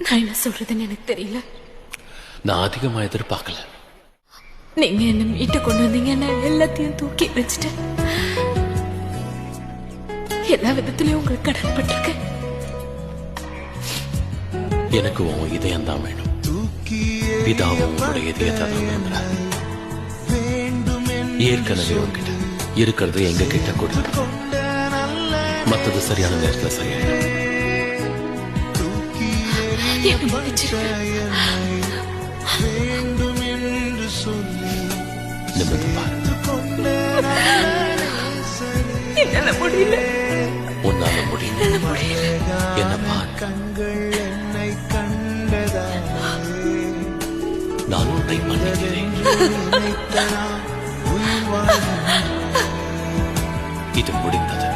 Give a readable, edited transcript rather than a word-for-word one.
நான் என்ன சொல்றதுன்னு எனக்கு தெரியல. நான் அதிகமா எதிர்பார்க்கல. நீங்க என்ன மீட்டு கொண்டு வந்தீங்க, நான் எல்லாத்தையும் தூக்கி வச்சுட்டேன். எல்லா விதத்திலயும் உங்களுக்கு கடன்பட்டிருக்கேன். எனக்கு உன் இதயம் தான் வேணும். பிதாவும் உங்களுடைய இதயத்தை தான் விரும்புறாரு. ஏற்கனவே உங்ககிட்ட இருக்கிறது எங்க கிட்ட கொடுத்து மத்தது சரியான நேரத்தில் சரியாயிடும். நிமிர்ந்து பாரு. என்னால முடியல. உன்னால முடியல. என்ன பாரு. நான் உன்னை மன்னிக்கிறேன். இது முடிந்தது.